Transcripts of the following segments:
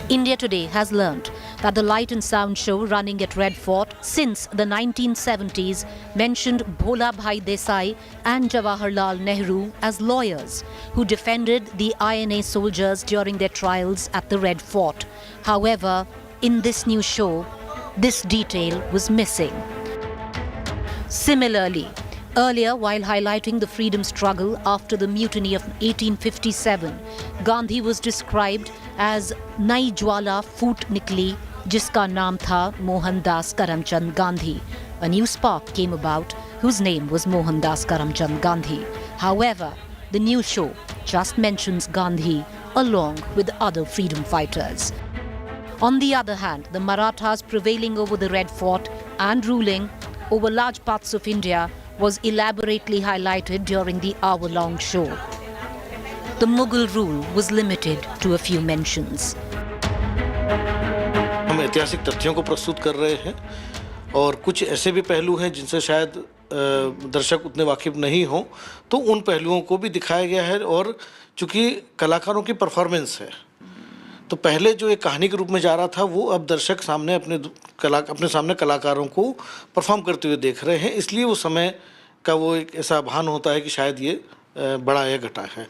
India Today has learnt that the light and sound show running at Red Fort since the 1970s mentioned Bhola Bhai Desai and Jawaharlal Nehru as lawyers who defended the INA soldiers during their trials at the Red Fort. However, in this new show, this detail was missing. Similarly, earlier, while highlighting the freedom struggle after the mutiny of 1857, Gandhi was described as Nai Jwala Foot Nikli, jiska naam tha Mohandas Karamchand Gandhi. A new spark came about whose name was Mohandas Karamchand Gandhi. However, the new show just mentions Gandhi along with other freedom fighters. On the other hand, the Marathas prevailing over the Red Fort and ruling over large parts of India was elaborately highlighted during the hour-long show. The Mughal rule was limited to a few mentions. हम ऐतिहासिक तथ्यों को प्रस्तुत कर रहे हैं और कुछ ऐसे भी पहलू हैं जिनसे शायद दर्शक उतने वाकिफ नहीं हो, तो उन पहलुओं को भी दिखाया गया है। और चूंकि कलाकारों की परफॉर्मेंस है, तो पहले जो एक कहानी के रूप में जा रहा था, वो अब दर्शक सामने अपने सामने कलाकारों को परफॉर्म करते हुए देख रहे हैं। इसलिए वो समय का वो एक ऐसा भान होता है कि शायद ये बड़ा या घटा है।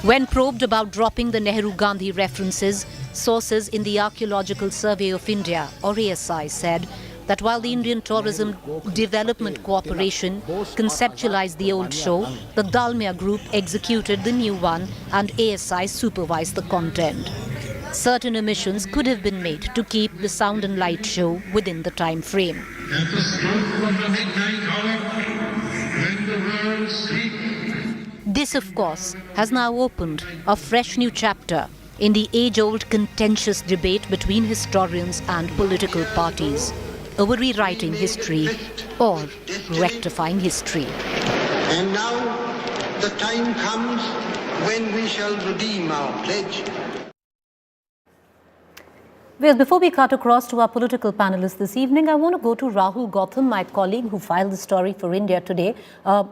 When probed about dropping the Nehru-Gandhi references, sources in the Archaeological Survey of India, or ASI, said that while the Indian Tourism Development Corporation conceptualized the old show, the Dalmia Group executed the new one and ASI supervised the content. Certain omissions could have been made to keep the sound and light show within the time frame. At the stroke of the midnight hour, when the world sleeps. This, of course, has now opened a fresh new chapter in the age-old contentious debate between historians and political parties over rewriting history or rectifying history. And now the time comes when we shall redeem our pledge. Well, before we cut across to our political panelists this evening, I want to go to Rahul Gautam, my colleague who filed the story for India Today,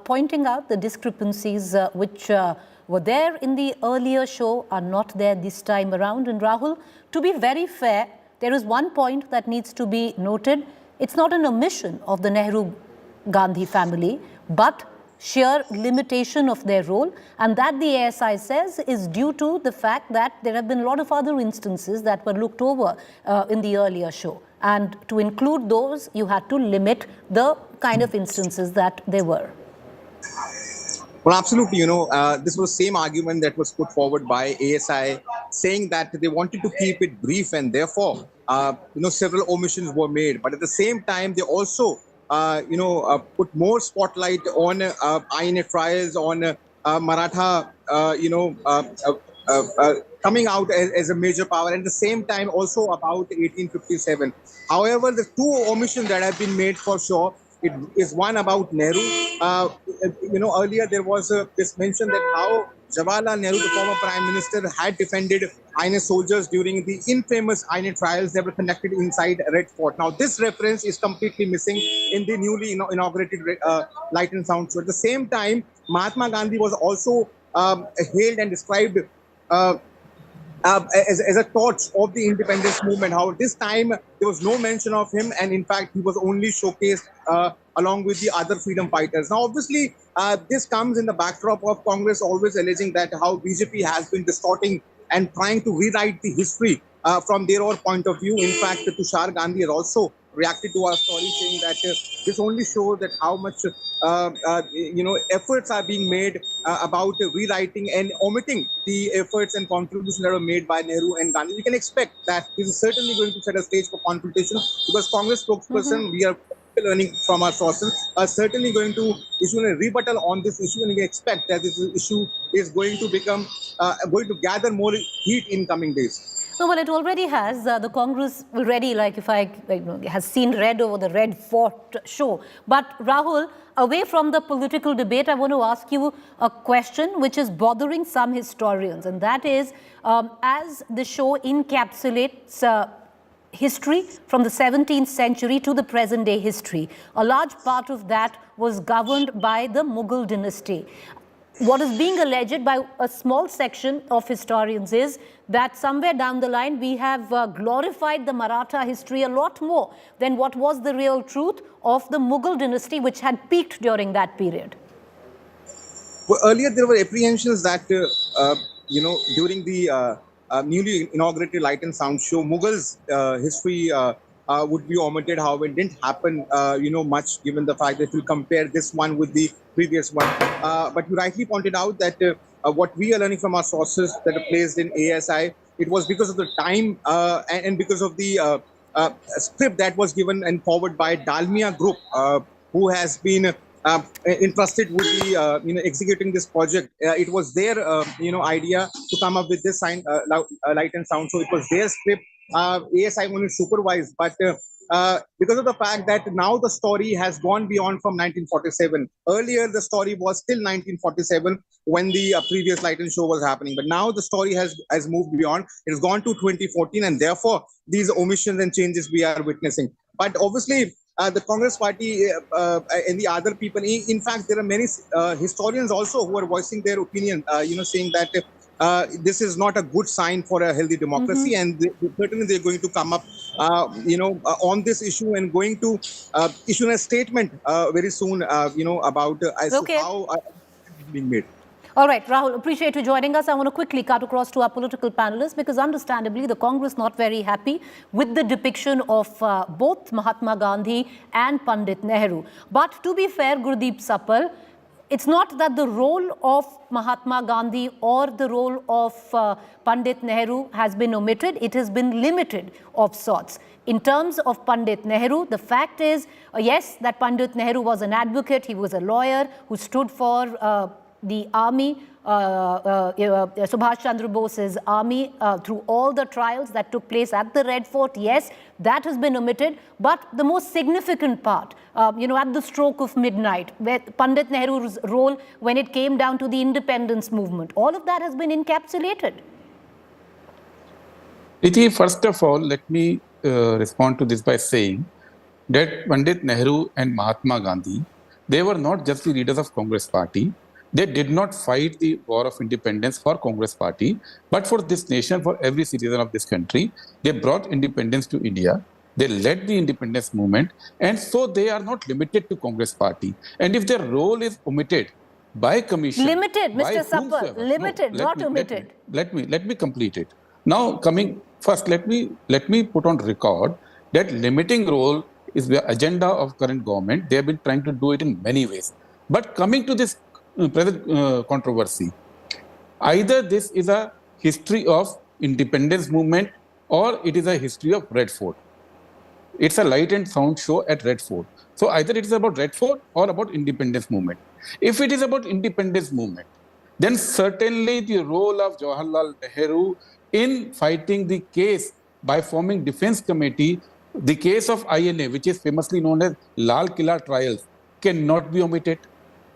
pointing out the discrepancies which were there in the earlier show are not there this time around. And Rahul, to be very fair, there is one point that needs to be noted. It's not an omission of the Nehru-Gandhi family, but sheer limitation of their role, and that the ASI says is due to the fact that there have been a lot of other instances that were looked over in the earlier show. And to include those, you had to limit the kind of instances that there were. Well, absolutely. This was the same argument that was put forward by ASI, saying that they wanted to keep it brief and therefore, several omissions were made. But at the same time, they also, put more spotlight on INA trials, on Maratha, coming out as a major power, and at the same time also about 1857. However, the two omissions that have been made for sure, it is one about Nehru. Earlier there was this mention that how Jawaharlal Nehru, the former Prime Minister, had defended INA soldiers during the infamous INA trials that were conducted inside Red Fort. Now, this reference is completely missing in the newly inaugurated Light and Sound show. At the same time, Mahatma Gandhi was also hailed and described as a torch of the independence movement. How this time there was no mention of him, and in fact he was only showcased along with the other freedom fighters. Now, obviously, this comes in the backdrop of Congress always alleging that how BJP has been distorting and trying to rewrite the history from their own point of view. In fact, Tushar Gandhi has also reacted to our story, saying that this only shows that how much efforts are being made about rewriting and omitting the efforts and contributions that were made by Nehru and Gandhi. We can expect that this is certainly going to set a stage for confrontation, because Congress spokesperson, we are learning from our sources, are certainly going to issue a rebuttal on this issue, and we expect that this issue is going to become, going to gather more heat in coming days. No, well, it already has. The Congress already, has seen red over the Red Fort show. But Rahul, away from the political debate, I want to ask you a question which is bothering some historians, and that is, as the show encapsulates history from the 17th century to the present day history, a large part of that was governed by the Mughal dynasty. what is being alleged by a small section of historians is that somewhere down the line we have glorified the Maratha history a lot more than what was the real truth of the Mughal dynasty, which had peaked during that period. Well, earlier there were apprehensions that during the newly inaugurated Light and Sound show, Mughals history would be omitted. However, it didn't happen much, given the fact that we compare this one with the previous one. But you rightly pointed out that what we are learning from our sources that are placed in ASI, it was because of the time and because of the script that was given and forwarded by Dalmia Group, who has been entrusted with the executing this project. It was their idea to come up with this Light and Sound. So it was their script. ASI only supervised, but because of the fact that now the story has gone beyond from 1947. Earlier, the story was still 1947 when the previous Light and Show was happening. But now the story has moved beyond. It has gone to 2014, and therefore these omissions and changes we are witnessing. But obviously, the Congress Party and the other people, in fact, there are many historians also who are voicing their opinion, saying that this is not a good sign for a healthy democracy, and certainly they're going to come up, on this issue and going to issue a statement very soon, about as to how it's being made. All right, Rahul, appreciate you joining us. I want to quickly cut across to our political panelists because understandably the Congress not very happy with the depiction of both Mahatma Gandhi and Pandit Nehru. But to be fair, Gurdeep Sapal, it's not that the role of Mahatma Gandhi or the role of Pandit Nehru has been omitted. It has been limited of sorts. In terms of Pandit Nehru, the fact is, yes, that Pandit Nehru was an advocate. He was a lawyer who stood for the army, Subhash Chandra Bose's army, through all the trials that took place at the Red Fort. Yes, that has been omitted. But the most significant part, at the stroke of midnight, where Pandit Nehru's role when it came down to the independence movement, all of that has been encapsulated. Preeti, first of all, let me respond to this by saying that Pandit Nehru and Mahatma Gandhi, they were not just the leaders of Congress Party. They did not fight the war of independence for Congress Party, but for this nation, for every citizen of this country. They brought independence to India. They led the independence movement, and so they are not limited to Congress Party. And if their role is omitted by commission, limited, Mr. Sapal, limited, not omitted. Let me complete it. Now, coming first, let me put on record that limiting role is the agenda of current government. They have been trying to do it in many ways. But coming to this present controversy, either this is a history of independence movement or it is a history of Red Fort. It's a Light and Sound show at Red Fort. So either it is about Red Fort or about independence movement. If it is about independence movement, then certainly the role of Jawaharlal Nehru in fighting the case by forming defense committee, the case of INA, which is famously known as Lal Killa trials, cannot be omitted.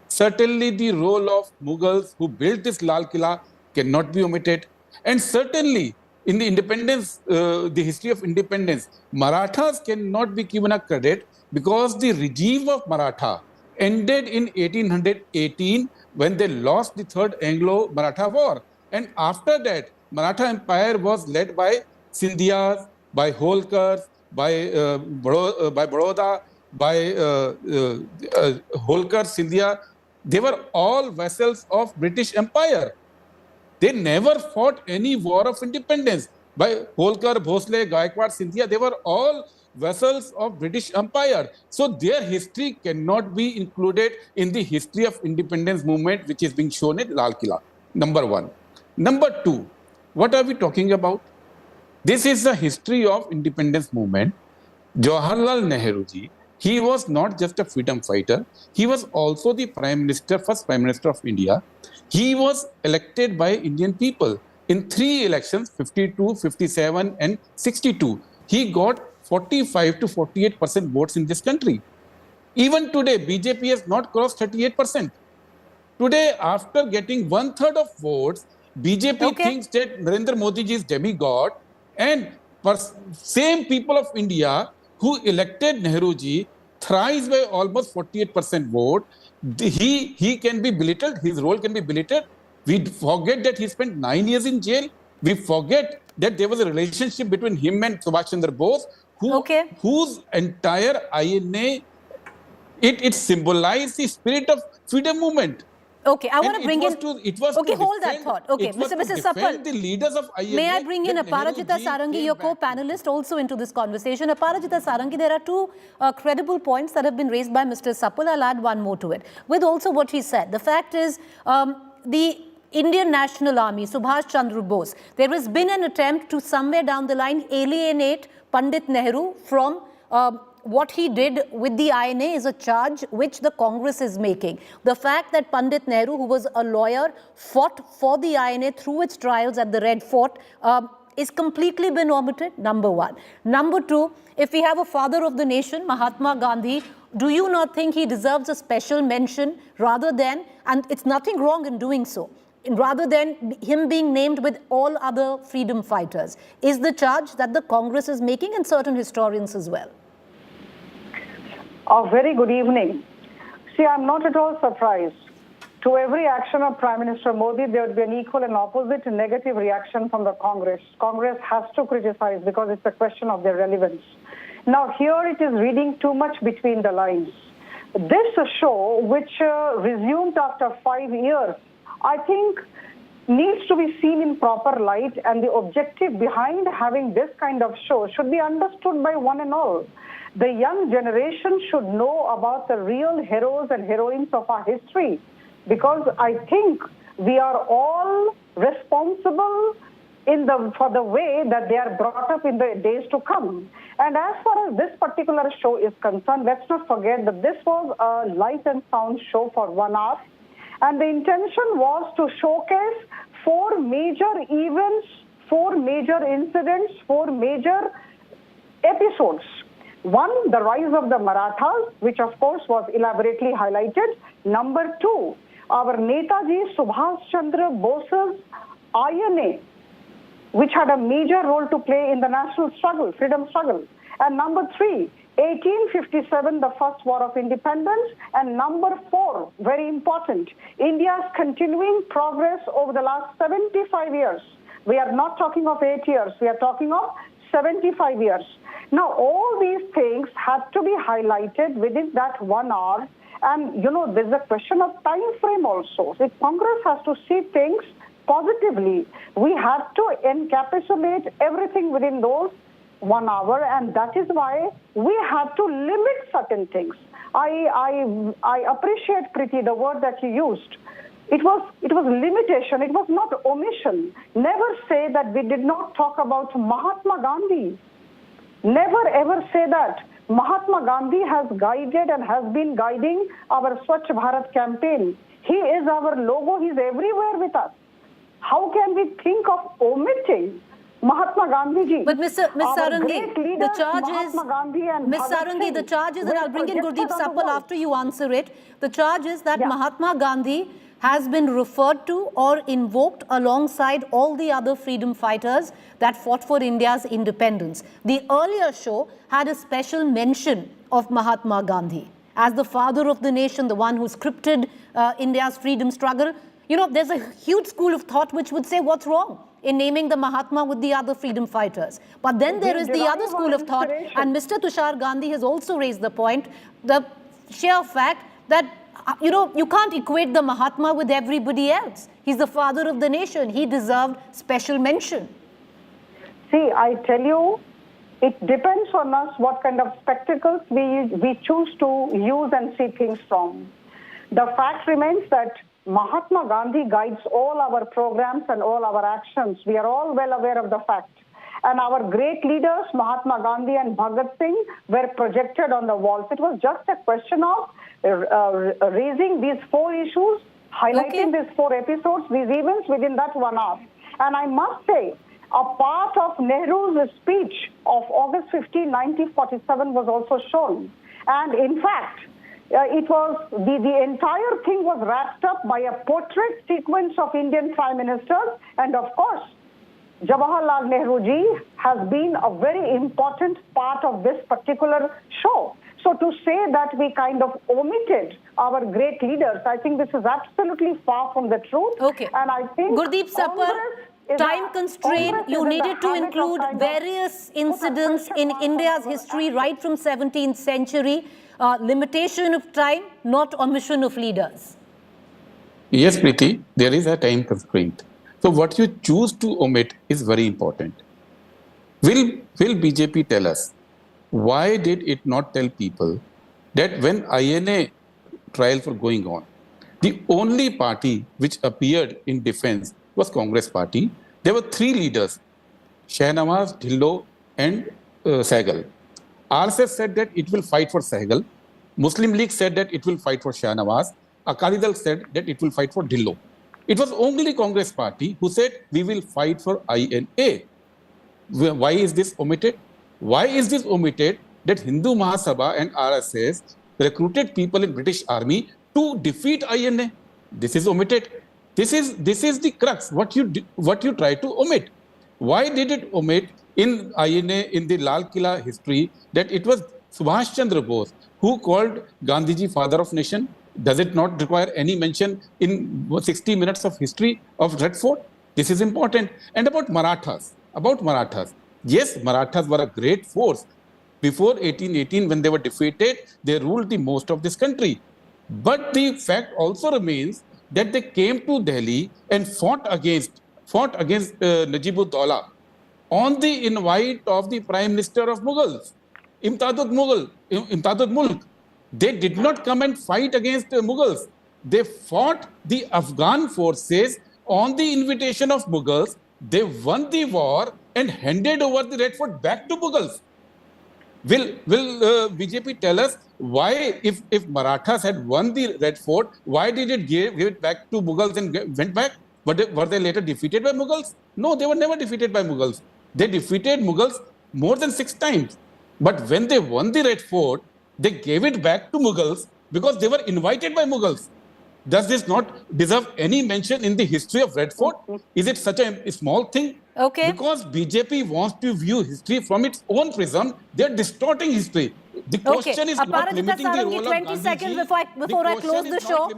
Certainly the role of Mughals who built this Lal Killa cannot be omitted. And certainly in the independence, the history of independence, Marathas cannot be given a credit because the regime of Maratha ended in 1818 when they lost the Third Anglo-Maratha War. And after that, Maratha Empire was led by Sindhyas, by Holkars, by Baroda, by Holkar, Sindhya. They were all vassals of British Empire. They never fought any war of independence. By Holkar, Bhosle, Gaikwad, Sindhya, they were all vassals of British Empire. So their history cannot be included in the history of independence movement, which is being shown at Lal Killa. Number one. Number two, what are we talking about? This is the history of independence movement. Jawaharlal Nehru ji, he was not just a freedom fighter. He was also the first Prime Minister of India. He was elected by Indian people in 3 elections, 52, 57 and 62. He got 45 to 48% votes in this country. Even today, BJP has not crossed 38%. Today, after getting 1/3 of votes, BJP thinks that Narendra Modi ji is demigod, and same people of India who elected Nehru ji thrice by almost 48% vote he can be belittled, his role can be belittled. We forget that he spent 9 years in jail. We forget that there was a relationship between him and Subhash Chandra Bose, whose entire INA, it symbolized the spirit of freedom movement. Okay, I want to bring in. Okay, hold that thought. Okay, Mr. Sapal, the leaders of INA. May I bring in Aparajita Sarangi, your co-panelist, also into this conversation? Aparajita Sarangi, there are two credible points that have been raised by Mr. Sapal. I'll add one more to it. With also what he said, the fact is the Indian National Army, Subhash Chandra Bose, there has been an attempt to somewhere down the line alienate Pandit Nehru from what he did with the INA is a charge which the Congress is making. The fact that Pandit Nehru, who was a lawyer, fought for the INA through its trials at the Red Fort, is completely been omitted, number one. Number two, if we have a father of the nation, Mahatma Gandhi, do you not think he deserves a special mention rather than, and it's nothing wrong in doing so, rather than him being named with all other freedom fighters, is the charge that the Congress is making and certain historians as well? A very good evening. See, I'm not at all surprised. To every action of Prime Minister Modi, there would be an equal and opposite negative reaction from the Congress. Congress has to criticize because it's a question of their relevance. Now, here it is reading too much between the lines. This show, which resumed after 5 years, I think needs to be seen in proper light, and the objective behind having this kind of show should be understood by one and all. The young generation should know about the real heroes and heroines of our history, because I think we are all responsible for the way that they are brought up in the days to come. And as far as this particular show is concerned, let's not forget that this was a light and sound show for 1 hour. And the intention was to showcase 4 major events, 4 major incidents, 4 major episodes. One, the rise of the Marathas, which of course was elaborately highlighted. Number 2, our Netaji Subhash Chandra Bose's INA, which had a major role to play in the national struggle, freedom struggle. And number 3, 1857, the first war of independence. And number 4, very important, India's continuing progress over the last 75 years. We are not talking of 8 years, we are talking of 75 years. Now, all these things have to be highlighted within that 1 hour. And, there's a question of time frame also. If Congress has to see things positively, we have to encapsulate everything within those 1 hour, and that is why we have to limit certain things. I appreciate, Preeti, the word that you used. It was limitation, it was not omission. Never say that we did not talk about Mahatma Gandhi. Never ever say that. Mahatma Gandhi has guided and has been guiding our Swachh Bharat campaign. He is our logo, he's everywhere with us. How can we think of omitting Mahatma Gandhi ji? But Ms. Sarangi, the charge is, Ms. Sarangi, the charge is, and I'll bring in Gurdeep Sapal after you answer it. The charge is that Mahatma Gandhi has been referred to or invoked alongside all the other freedom fighters that fought for India's independence. The earlier show had a special mention of Mahatma Gandhi as the father of the nation, the one who scripted India's freedom struggle. There's a huge school of thought which would say, what's wrong in naming the Mahatma with the other freedom fighters? But then there is the other school of thought, and Mr. Tushar Gandhi has also raised the point, the sheer fact that you can't equate the Mahatma with everybody else. He's the father of the nation. He deserved special mention. See, I tell you, it depends on us what kind of spectacles we choose to use and see things from. The fact remains that Mahatma Gandhi guides all our programs and all our actions. We are all well aware of the fact. And our great leaders, Mahatma Gandhi and Bhagat Singh, were projected on the walls. It was just a question of raising these 4 issues, highlighting these 4 episodes, these events within that 1 hour. And I must say, a part of Nehru's speech of August 15, 1947 was also shown. And in fact, it was the entire thing was wrapped up by a portrait sequence of Indian Prime Ministers. And of course, Jawaharlal Nehru ji has been a very important part of this particular show. So to say that we kind of omitted our great leaders, I think this is absolutely far from the truth. Okay. And I think Gurdeep Sapar, Congress is time a- constraint, Congress you is in the needed to habit of include kind of various put a incidents question in mark India's on our history right from 17th century. Limitation of time, not omission of leaders. Yes, Preeti, there is a time constraint. So what you choose to omit is very important. Will BJP tell us why did it not tell people that when INA trials were going on, the only party which appeared in defense was Congress party. There were three leaders, Shahnawaz, Dhillo, and Sehgal. RSS said that it will fight for Sehgal. Muslim League said that it will fight for Shahnawaz. Akali Dal said that it will fight for Dhillo. It was only Congress party who said we will fight for INA. Why is this omitted? Why is this omitted that Hindu Mahasabha and RSS recruited people in British Army to defeat INA? This is omitted. This is the crux. What you try to omit. Why did it omit in INA, in the Lal Killa history, that it was Subhash Chandra Bose who called Gandhiji father of nation? Does it not require any mention in 60 minutes of history of Red Fort? This is important. And about Marathas. Yes, Marathas were a great force. Before 1818, when they were defeated, they ruled the most of this country. But the fact also remains that they came to Delhi and fought against Najib-ud-Dawla on the invite of the Prime Minister of Mughals, Imtadud Mulk. They did not come and fight against Mughals. They fought the Afghan forces on the invitation of Mughals. They won the war and handed over the Red Fort back to Mughals. Will BJP tell us why, if Marathas had won the Red Fort, why did it give it back to Mughals and went back? Were they later defeated by Mughals? No, they were never defeated by Mughals. They defeated Mughals more than 6 times. But when they won the Red Fort, they gave it back to Mughals because they were invited by Mughals. Does this not deserve any mention in the history of Red Fort? Is it such a small thing? Okay. Because BJP wants to view history from its own prism, they're distorting history. The question is not Aparajita limiting the Sarangi, role of 20 Gandhiji. seconds before I close the show.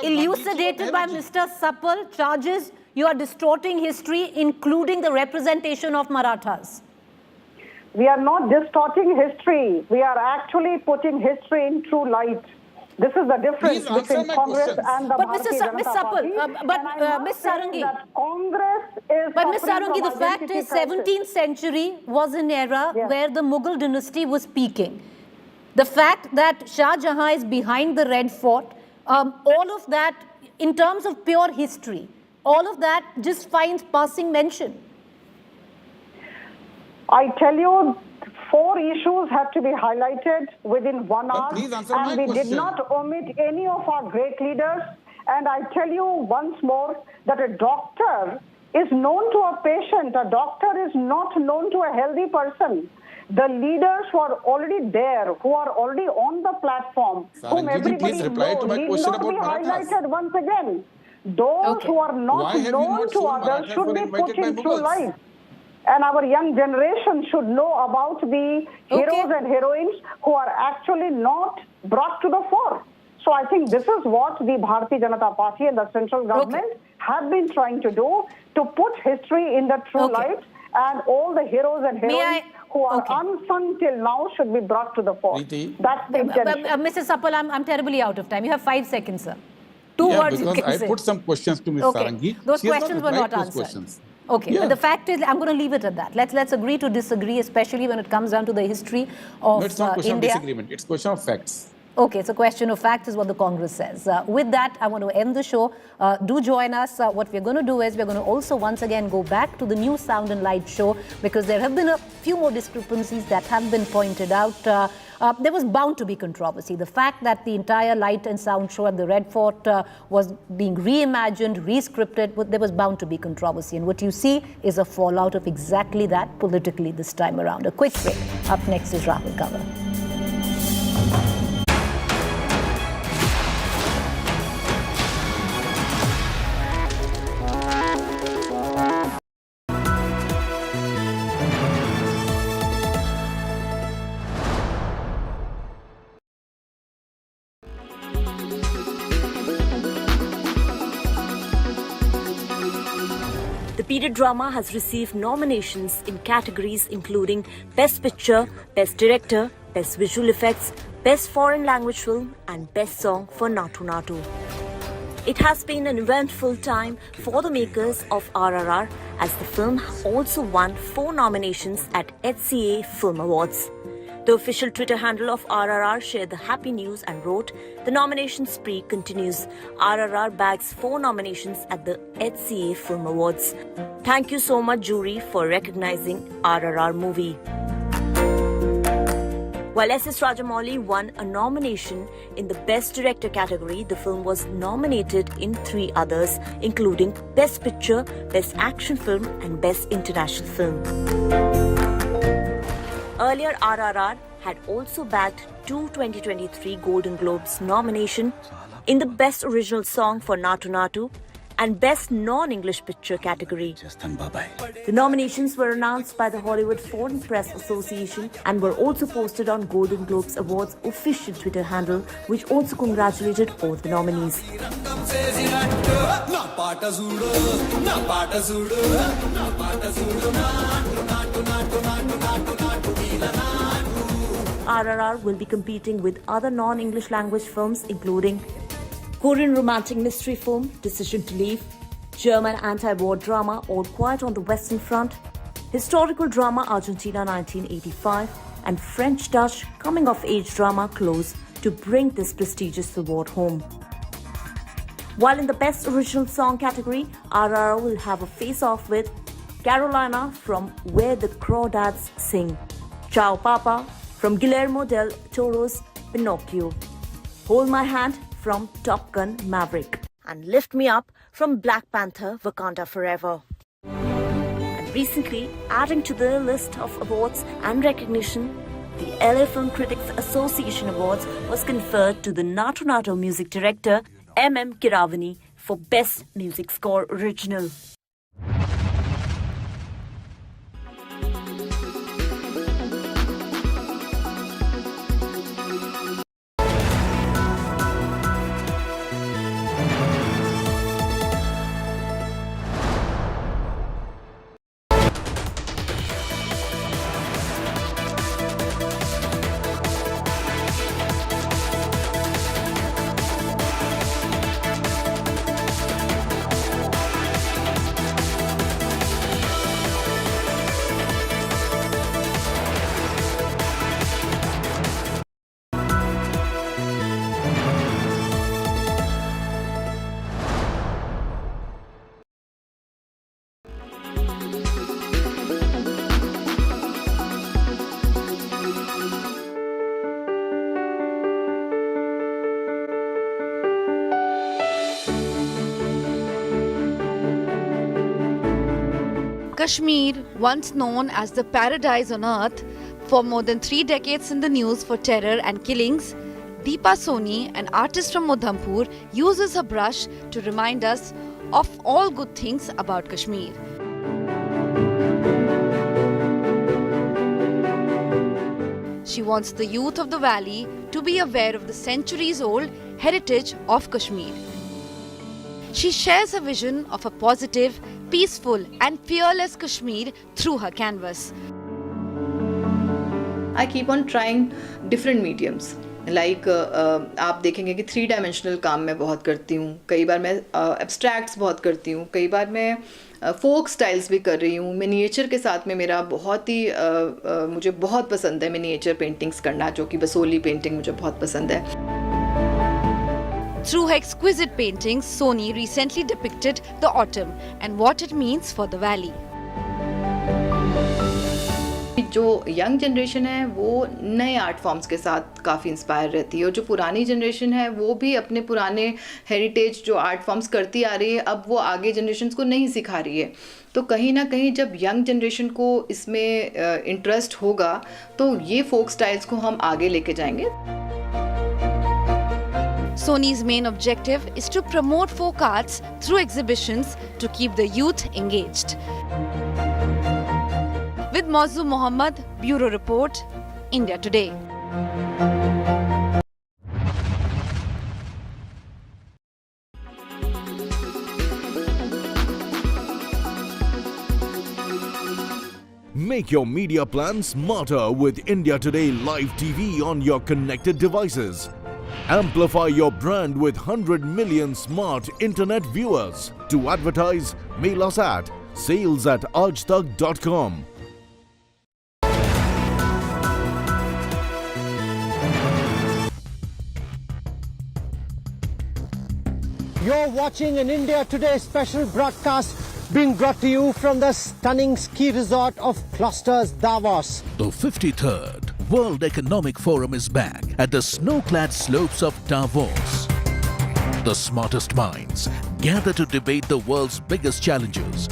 Elucidated by Mr. Sapal, charges you are distorting history, including the representation of Marathas. We are not distorting history. We are actually putting history in true light. This is the difference Please answer between my Congress questions. and the But Bharatiya Mr. Janata Sapal, Party. but, And I must Ms. say Sarangi, that Congress is but Ms. suffering Sarangi, from the fact identity is crisis. 17th century was an era Yes. where the Mughal dynasty was peaking. The fact that Shah Jahan is behind the Red Fort, all of that, in terms of pure history, all of that just finds passing mention. I tell you, 4 issues have to be highlighted within 1 hour. please answer my And we did question. not omit any of our great leaders. And I tell you once more that a doctor is known to a patient. A doctor is not known to a healthy person. The leaders who are already there, who are already on the platform, whom Sarangi, everybody please reply knows, to my need question not be about Marathas. highlighted once again. Those Okay. who are not Why have you known not to shown others Marathas should were be invited put by in true Mughals? light. And our young generation should know about the heroes and heroines who are actually not brought to the fore. So I think this is what the Bharatiya Janata Party and the central government have been trying to do, to put history in the true Okay. light, and all the heroes and heroines who are unsung till now should be brought to the fore. Preeti? That's the intention. Mr. Sapal, I'm terribly out of time. You have 5 seconds, sir. 2 words you because can I say. put some questions to Ms. Okay. Sarangi. Those She has questions were replied not those answered. questions. Okay, Yeah. but the fact is, I'm going to leave it at that. Let's agree to disagree, especially when it comes down to the history of No, it's not a question India. of disagreement. It's a question of facts. Okay, it's a question of fact is what the Congress says. With that, I want to end the show. Do join us. What we're going to do is we're going to also once again go back to the new Sound and Light show, because there have been a few more discrepancies that have been pointed out. There was bound to be controversy. The fact that the entire light and sound show at the Red Fort was being reimagined, rescripted, there was bound to be controversy. And what you see is a fallout of exactly that politically this time around. A quick break. Up next is Rahul Kanwar. The period drama has received nominations in categories including Best Picture, Best Director, Best Visual Effects, Best Foreign Language Film and Best Song for Natu Natu. It has been an eventful time for the makers of RRR as the film also won 4 nominations at HCA Film Awards. The official Twitter handle of RRR shared the happy news and wrote, "The nomination spree continues. RRR bags 4 nominations at the HCA Film Awards. Thank you so much, jury, for recognizing RRR movie." While S.S. Rajamouli won a nomination in the Best Director category, the film was nominated in 3 others, including Best Picture, Best Action Film and Best International Film. Earlier, RRR had also bagged 2 2023 Golden Globes nominations in the Best Original Song for Natu Natu and Best Non-English Picture category. The nominations were announced by the Hollywood Foreign Press Association and were also posted on Golden Globes Awards official Twitter handle, which also congratulated all the nominees. RRR will be competing with other non-English language films including Korean romantic mystery film Decision to Leave, German anti-war drama All Quiet on the Western Front, historical drama Argentina 1985, and French-Dutch coming-of-age drama Close to bring this prestigious award home. While in the Best Original Song category, RRR will have a face-off with Carolina from Where the Crawdads Sing, Ciao Papa from Guillermo del Toro's Pinocchio, Hold My Hand from Top Gun Maverick, and Lift Me Up from Black Panther Wakanda Forever. And recently, adding to the list of awards and recognition, the LA Film Critics Association Awards was conferred to the Natu Natu music director M.M. Kiravani for Best Music Score Original. Kashmir, once known as the paradise on earth, for more than 3 decades in the news for terror and killings, Deepa Soni, an artist from Udhampur, uses her brush to remind us of all good things about Kashmir. She wants the youth of the valley to be aware of the centuries-old heritage of Kashmir. She shares a vision of a positive, peaceful and fearless Kashmir through her canvas. I keep on trying different mediums. Like आप देखेंगे कि 3-dimensional काम मैं बहुत करती हूँ, कई बार मैं abstracts बहुत करती हूँ, कई बार मैं folk styles भी कर रही हूँ. मिनिएचर के साथ में मेरा बहुत ही मुझे बहुत पसंद है मिनिएचर पेंटिंग्स करना, जो कि बसोली पेंटिंग मुझे बहुत पसंद है. Through her exquisite paintings, Soni recently depicted the autumn and what it means for the valley. जो यंग जनरेशन है वो नए आर्ट फॉर्म्स के साथ काफ़ी इंस्पायर रहती है, और जो पुरानी जनरेशन है वो भी अपने पुराने हेरिटेज जो आर्ट फॉर्म्स करती आ रही है अब वो आगे जनरेशन्स को नहीं सिखा रही है. तो कहीं ना कहीं जब यंग जनरेशन को इसमें इंटरेस्ट होगा तो ये फोक स्टाइल्स को हम आगे लेके जाएंगे. Soni's main objective is to promote folk arts through exhibitions to keep the youth engaged. With Mauzu Mohammed, Bureau Report, India Today. Make your media plan smarter with India Today Live TV on your connected devices. Amplify your brand with 100 million smart internet viewers. To advertise, mail us at sales@aajtak.com. You're watching an India Today special broadcast being brought to you from the stunning ski resort of Clusters, Davos. The 53rd World Economic Forum is back at the snow-clad slopes of Davos. The smartest minds gather to debate the world's biggest challenges: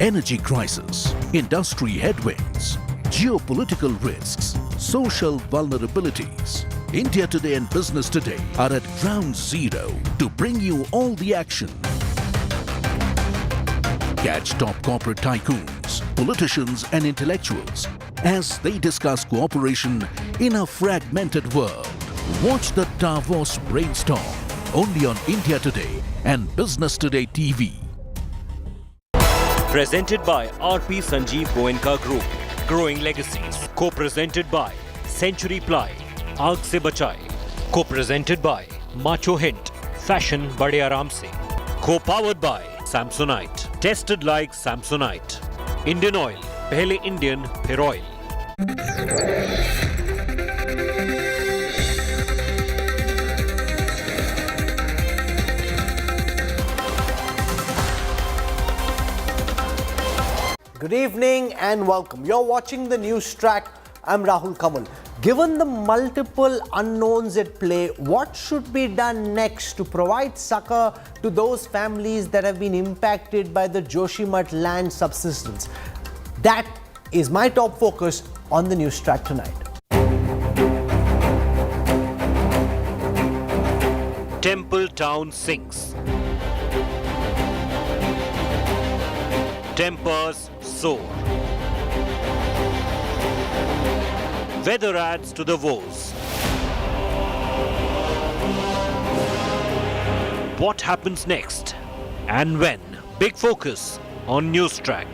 energy crisis, industry headwinds, geopolitical risks, social vulnerabilities. India Today and Business Today are at ground zero to bring you all the action. Catch top corporate tycoons, politicians and intellectuals as they discuss cooperation in a fragmented world. Watch the Davos brainstorm only on India Today and Business Today TV. Presented by RP Sanjeev Goenka Group. Growing Legacies. Co-presented by Century Ply. आग से बचाए. Co-presented by Macho Hint. Fashion बड़े आराम से. Co-powered by Samsonite. Tested like Samsonite. Indian Oil. पहले Indian फिर oil. Good evening and welcome. You're watching the news track. I'm Rahul Kamal. Given the multiple unknowns at play, what should be done next to provide succor to those families that have been impacted by the Joshimath land subsidence? That is my top focus on the news track tonight. Temple Town sinks. Tempers soar. Weather adds to the woes. What happens next and when? Big focus on News Track.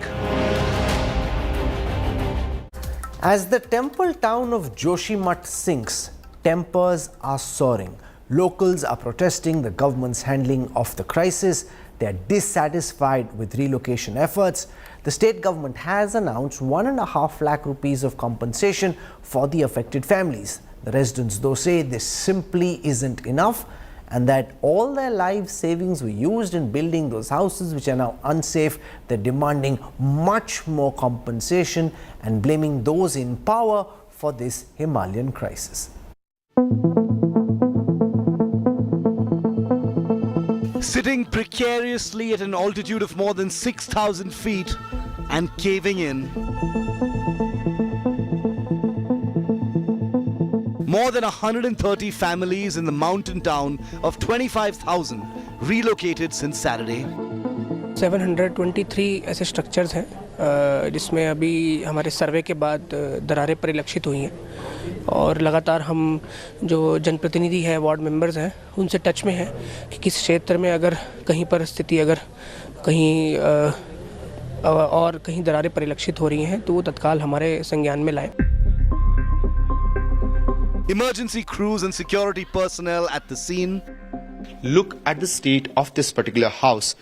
As the temple town of Joshimath sinks, tempers are soaring. Locals are protesting the government's handling of the crisis. They are dissatisfied with relocation efforts. The state government has announced 1.5 lakh rupees of compensation for the affected families. The residents, though, say this simply isn't enough and that all their life savings were used in building those houses which are now unsafe. They're demanding much more compensation and blaming those in power for this Himalayan crisis. Sitting precariously at an altitude of more than 6,000 feet and caving in. More than 130 families in the mountain town of 25,000 relocated since Saturday. 723 ऐसे structures हैं जिसमें अभी हमारे सर्वे के बाद दरारें परिलक्षित हुई हैं और लगातार हम जो जनप्रतिनिधि है, वार्ड मेंबर्स हैं, उनसे टच में हैं कि किस क्षेत्र में अगर कहीं पर स्थिति अगर कहीं और कहीं दरारें परिलक्षित हो रही हैं तो वो तत्काल हमारे संज्ञान में लाएं. Emergency crews and security personnel at the scene. Look at the state of this particular house.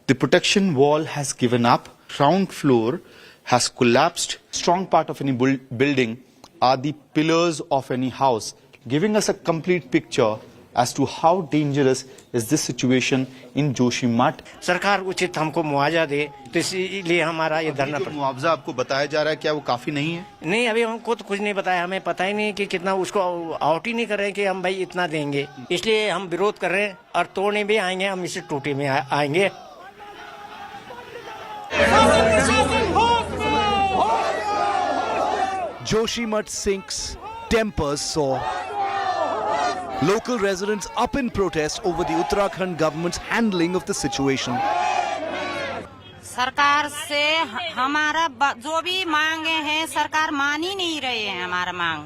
The protection wall has given up. Ground floor has collapsed. Strong part of any building are the pillars of any house, giving us a complete picture as to how dangerous is this situation in Joshimath. सरकार उचित हमको मुआवजा दे, तो इसलिए हमारा ये धरना पर. मुआवजा आपको बताया जा रहा है, क्या वो काफी नहीं है? नहीं, अभी हमको तो कुछ नहीं बताया, हमें पता ही नहीं कि कितना, उसको आउट ही नहीं कर रहे हैं कि हम भाई इतना देंगे. इसलिए हम विरोध कर रहे हैं और तोड़ने भी आएंगे, हम इसे टूटे में आएंगे. Joshimath sinks, tempers soar. Local residents up in protest over the Uttarakhand government's handling of the situation. सरकार से हमारा जो भी मांगे हैं सरकार मान ही नहीं रहे हैं हमारा मांग.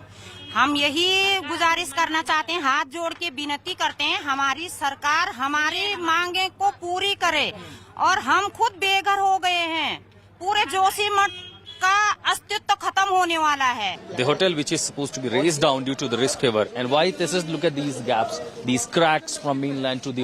हम यही गुजारिश करना चाहते हैं, हाथ जोड़ के विनती करते हैं हमारी सरकार हमारी मांगे को पूरी करे. और हम खुद बेघर हो गए हैं. पूरे जोशीमठ का अस्तित्व खत्म होने वाला है. The hotel, which is supposed to be raised down due to the risk waiver, and why this is, look at these gaps, these cracks from mainland to the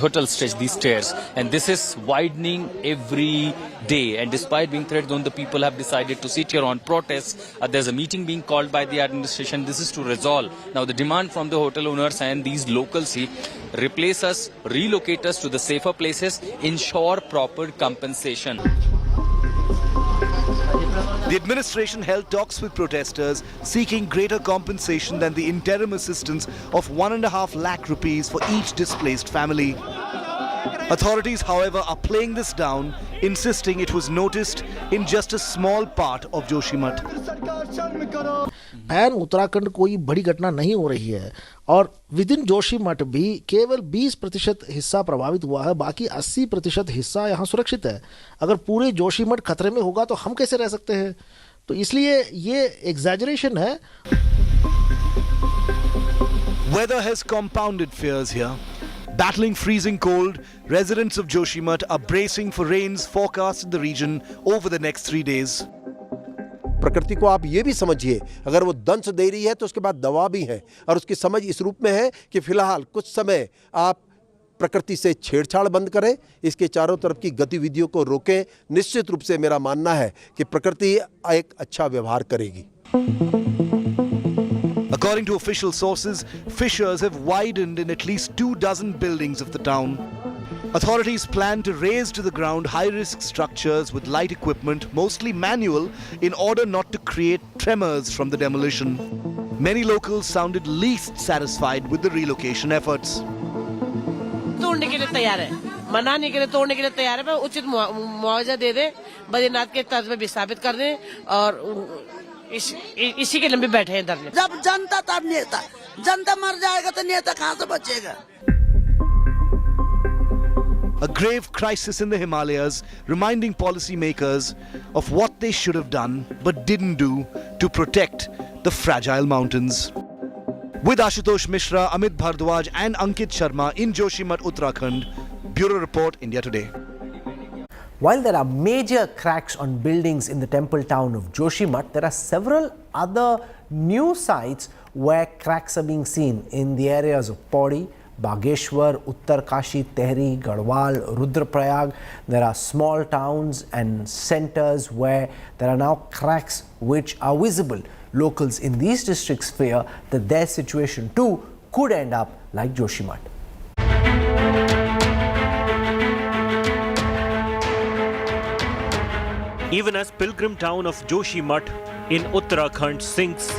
hotel stretch, these stairs, and this is widening every day. And despite being threat zone, the people have decided to sit here on protest. There's a meeting being called by the administration. This is to resolve. Now the demand from the hotel owners and these locals here: replace us, relocate us to the safer places, ensure proper compensation. The administration held talks with protesters seeking greater compensation than the interim assistance of 1.5 lakh rupees for each displaced family. Authorities, however, are playing this down, insisting it was noticed in just a small part of Joshimath. Pan Uttarakhand कोई बड़ी घटना नहीं हो रही है और with in Joshimath भी केवल 20% हिस्सा प्रभावित हुआ है, बाकी 80% हिस्सा यहाँ सुरक्षित है. अगर पूरे जोशीमठ खतरे में होगा तो हम कैसे रह सकते हैं? तो इसलिए ये एग्जैजरेशन है. Weather has compounded fears here. Battling freezing cold, residents of Joshimath are bracing for rains forecast in the region over the next 3 days. प्रकृति को आप ये भी समझिए, अगर वो दंश दे रही है तो उसके बाद दवा भी है, और उसकी समझ इस रूप में है कि फिलहाल कुछ समय आप प्रकृति से छेड़छाड़ बंद करें, इसके चारों तरफ की गतिविधियों को रोकें. निश्चित रूप से मेरा मानना है कि प्रकृति एक अच्छा व्यवहार करेगी. According to official sources, fissures have widened in at least 24 buildings of the town. Authorities plan to raze to the ground high-risk structures with light equipment, mostly manual, in order not to create tremors from the demolition. Many locals sounded least satisfied with the relocation efforts. तोड़ने के लिए तैयार है, मनाने के लिए, तोड़ने के लिए तैयार है, पर उचित मुआवजा दे दे, बद्रीनाथ के तर्ज पे विस्थापित कर दें और इसी के लंबे बैठे हैं धरने. जब जनता तब नेता, जनता मर जाएगा तो नेता कहाँ से बचेगा? A grave crisis in the Himalayas, reminding policymakers of what they should have done but didn't do to protect the fragile mountains. With Ashutosh Mishra, Amit Bhardwaj and Ankit Sharma in Joshimath, Uttarakhand, Bureau Report, India Today. While there are major cracks on buildings in the temple town of Joshimath, there are several other new sites where cracks are being seen in the areas of Pauri, Bageshwar, Uttarkashi, Tehri, Garhwal, Rudraprayag. There are small towns and centers where there are now cracks which are visible. Locals in these districts fear that their situation too could end up like Joshimath. Even as pilgrim town of Joshimath in Uttarakhand sinks,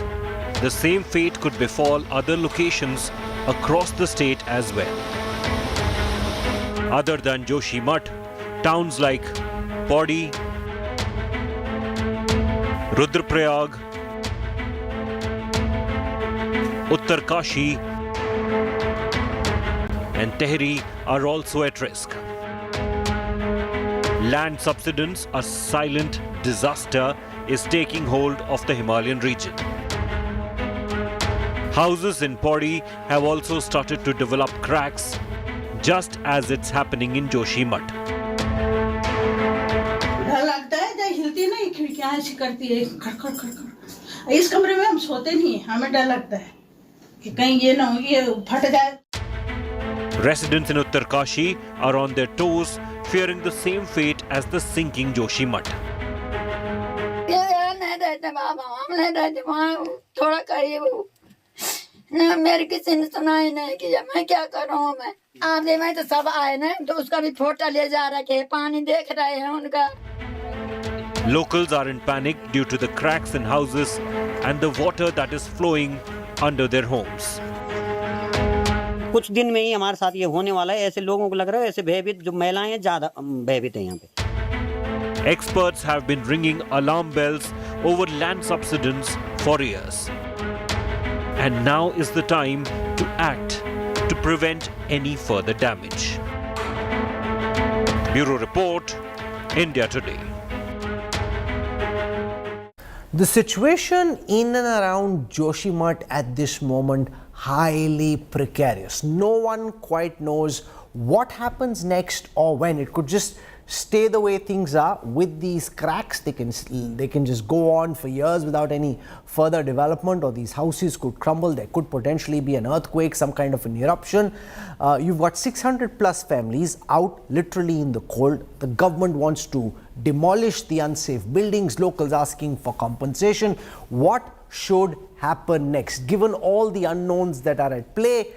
the same fate could befall other locations across the state as well. Other than Joshimath, towns like Pauri, Rudraprayag, Uttarkashi and Tehri are also at risk. Land subsidence, a silent disaster, is taking hold of the Himalayan region. Houses in Pauri have also started to develop cracks, just as it's happening in Joshimath. डर लगता है जब हिलती नहीं खिड़कियां ऐसी करती है खड़खड़ खड़खड़. इस कमरे में हम सोते नहीं, हमें डर लगता है कि कहीं ये ना हो ये फट जाए. Residents in Uttarkashi are on their toes, fearing the same fate as the sinking Joshimath. थोड़ा करीब मेरे किसी ने सुना ही नहीं किया, मैं क्या करूँ? मैं आधे में तो सब आए ना, तो उसका भी फोटो ले जा रखे हैं, पानी देख रहे हैं उनका. Locals are in panic due to the cracks in houses and the water that is flowing under their homes. कुछ दिन में ही हमारे साथ ये होने वाला है. ऐसे लोगों को लग रहा है ऐसे भयभीत जो महिलाएं हैं ज्यादा भयभीत हैं यहाँ पे. Experts have been ringing alarm bells over land subsidence for years. And now is the time to act to prevent any further damage. Bureau Report, India Today. The situation in and around Joshimath at this moment highly precarious. No one quite knows what happens next or when. It could just stay the way things are with these cracks? They can just go on for years without any further development, or these houses could crumble. There could potentially be an earthquake, some kind of an eruption. You've got 600 plus families out literally in the cold. The government wants to demolish the unsafe buildings, locals asking for compensation. What should happen next? Given all the unknowns that are at play,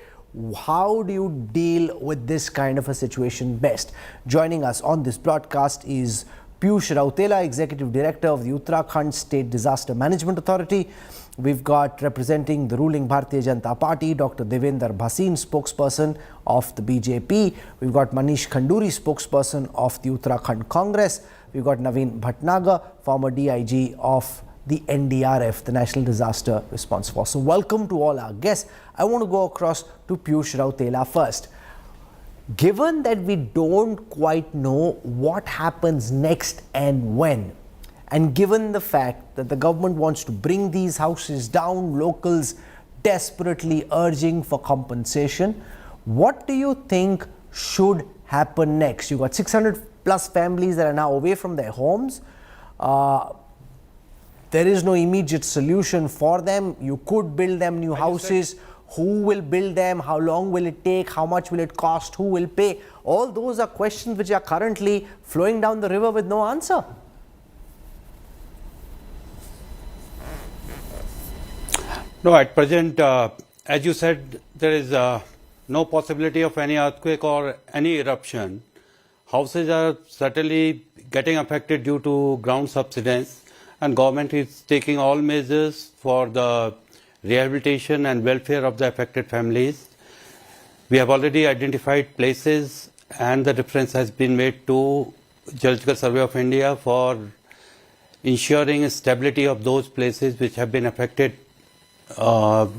how do you deal with this kind of a situation best? Joining us on this broadcast is Piyush Rautela, Executive Director of the Uttarakhand State Disaster Management Authority. We've got, representing the ruling Bharatiya Janata Party, Dr. Devendra Bhasin, spokesperson of the BJP. We've got Manish Khanduri, spokesperson of the Uttarakhand Congress. We've got Naveen Bhatnagar, former DIG of the NDRF, the National Disaster Response Force. So welcome to all our guests. I want to go across to Piyush Rautela first. Given that we don't quite know what happens next and when, and given the fact that the government wants to bring these houses down, locals desperately urging for compensation, what do you think should happen next? You've got 600 plus families that are now away from their homes. There is no immediate solution for them. You could build them new houses. Who will build them? How long will it take? How much will it cost? Who will pay? All those are questions which are currently flowing down the river with no answer. No, at present, as you said, there is no possibility of any earthquake or any eruption. Houses are certainly getting affected due to ground subsidence, and government is taking all measures for the rehabilitation and welfare of the affected families. We have already identified places, and the reference has been made to Geological Survey of India for ensuring stability of those places which have been affected,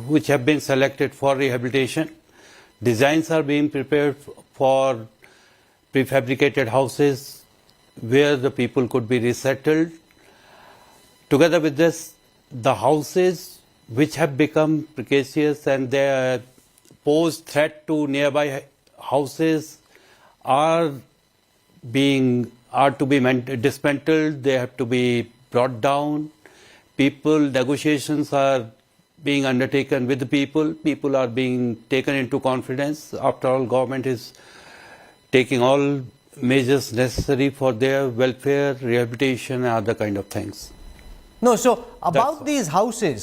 which have been selected for rehabilitation. Designs are being prepared for prefabricated houses where the people could be resettled. Together with this, the houses which have become precarious and they pose threat to nearby houses are to be dismantled. They have to be brought down. Negotiations are being undertaken with the people. People are being taken into confidence. After all, government is taking all measures necessary for their welfare, rehabilitation, and other kind of things. No, so about these houses,